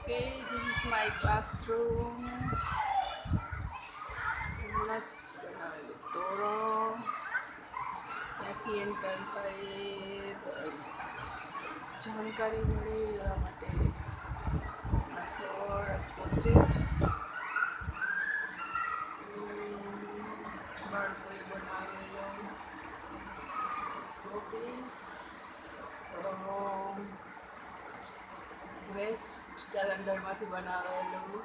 Okay, this is my classroom. Let's બનાવેલું તોરણ ત્યાંથી એન્ટર થાય તો જાણકારી મળે એવા માટે થોડા પ્રોજેક્ટ્સ બાળકોએ બનાવેલો શોપીસ વેસ્ટ કેલેન્ડરમાંથી બનાવેલું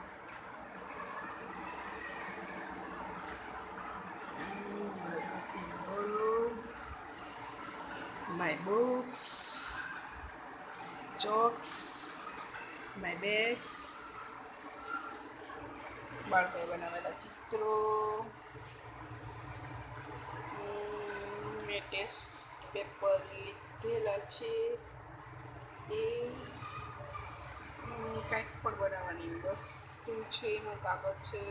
my books, chalks, my bags, બાળકોએ બનાવેલા ચિત્રો, મેં ટેસ્ટ પેપર લીધેલા છે એ કંઈક પણ બનાવવાની વસ્તુ છે એમાં કાગળ છે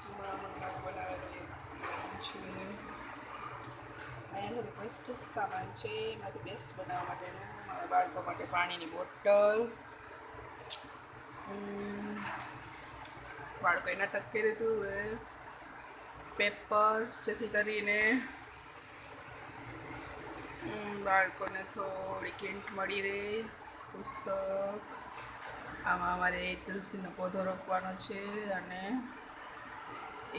હમણાં બનાવેલું છે અહીંયા થોડું બેસ્ટ સામાન છે એમાંથી બેસ્ટ બનાવવા માટેનું મારા બાળકો માટે પાણીની બોટલ બાળકોએ નાટક કર્યું હતું પેપર્સ જેથી કરીને બાળકોને થોડીક હિન્ટ મળી રહે પુસ્તક આમાં અમારે તુલસીનો પૌધો રોપવાનો છે અને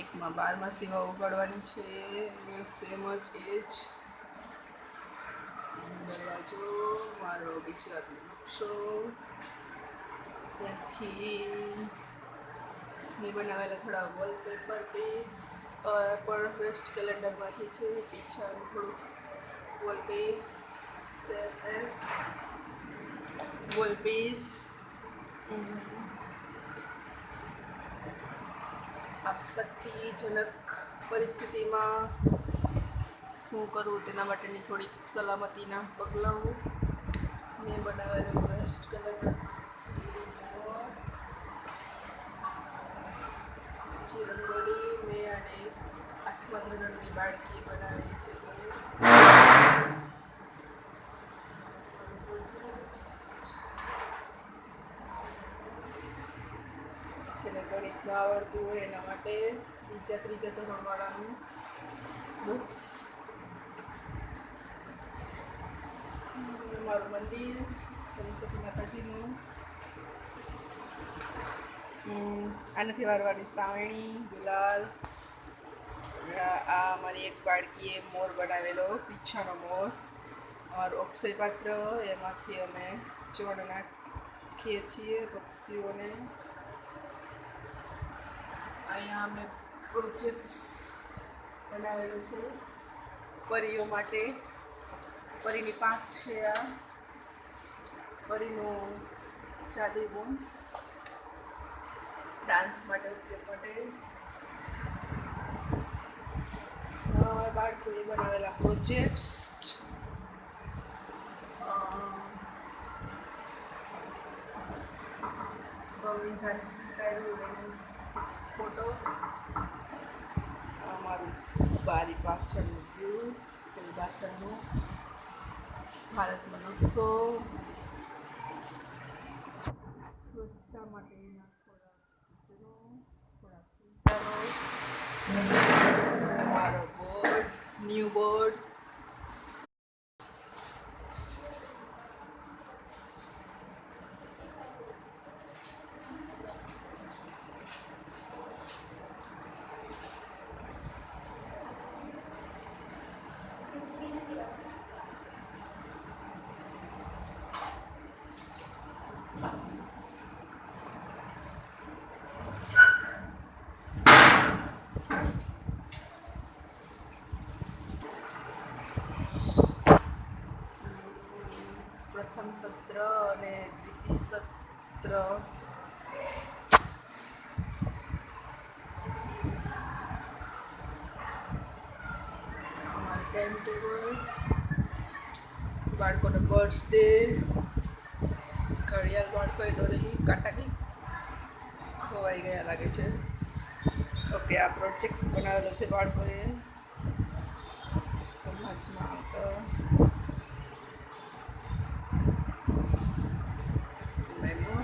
એકમાં 12 સેવા ઉગાડવાની છે સેમ જ એ જ દરવાજો મારો ગુજરાતનો નકશો ત્યાંથી મેં બનાવેલા થોડા વોલપેપર પીસ પણ વેસ્ટ કેલેન્ડરમાંથી છે પીછાનું થોડુંક વોલપીસ વોલપીસ આપત્તિજનક પરિસ્થિતિમાં શું કરવું તેના માટેની થોડીક સલામતીના પગલાઓ મેં બનાવેલું વેસ્ટ કલર પછી રંગોળી મેં અને 8મા ધોરણની બાળકી બનાવેલી છે જેને ગણિત ન આવડતું હોય એના માટે બીજા ત્રીજા ધોરણવાળાનું બુક્સ મારું મંદિર સરસ્વતી માતાજીનું આનાથી વારવાની સાવણી ગુલાલ આ મારી એક બાળકીએ મોર બનાવેલો પીછાનો મોર અમારું અક્ષય પાત્ર એમાંથી અમે ચણ નાખીએ છીએ પક્ષીઓને અહીંયા અમે પ્રોજેક્ટ્સ બનાવેલો છે પરીઓ માટે પરીની પાંખ છે આ પરીનું જાદુઈ બોમ્સ ડાન્સ માટે ઉપયોગ માટે બાળકોએ બનાવેલા પ્રોજેક્ટ્સ સંવિધાન સ્વીકાર્યું એનું ફોટો અમારું બારી પાછળનું વ્યૂ સ્કૂલ પાછળનું ભારતનો નકશો સ્વચ્છતા માટેના થોડા અમારો બોર્ડ ન્યૂ બોર્ડ પ્રથમ સત્ર અને દ્વિતીય સત્ર ટાઈમ ટેબલ બાળકોનો બર્થડે ઘડિયાળ બાળકોએ દોરેલી કાંટાની ખોવાઈ ગયા લાગે છે ઓકે આ પ્રોજેક્ટ્સ બનાવેલો છે બાળકોએ સમાજમાં આવતા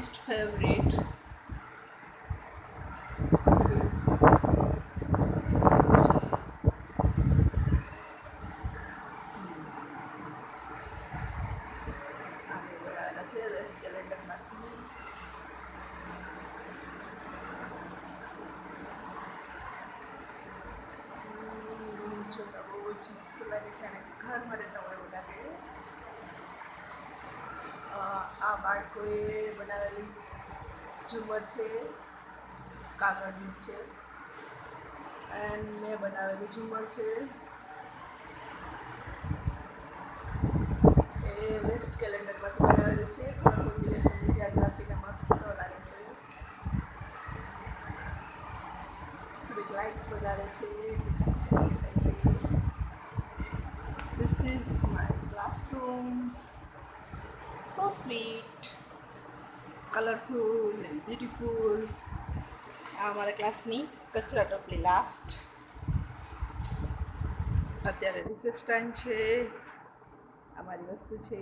મોસ્ટ ફેવરેટ. છે વેસ્ટ કેલેન્ડરમાંથી. જોતા બહુ જ મસ્ત લાગે છે અને ઘરમાં રહેતા હોય એવું લાગે. આ બાળકોએ બનાવેલી ઝુમર છે, કાગળની છે, એન્ડ મેં બનાવેલું ઝુમર છે. એ વેસ્ટ કેલેન્ડરમાંથી બનાવેલું છે. કલર કોમ્બિનેશન ધ્યાન રાખીને મસ્ત લાગે છે. થોડીક લાઇટ વધારે છે, ચકચકી થાય છે. This is my classroom. So sweet, colorful and beautiful. આ અમારા ક્લાસની કચરા ટોપલી લાસ્ટ. અત્યારે રિસેસ ટાઈમ છે. અમારી વસ્તુ છે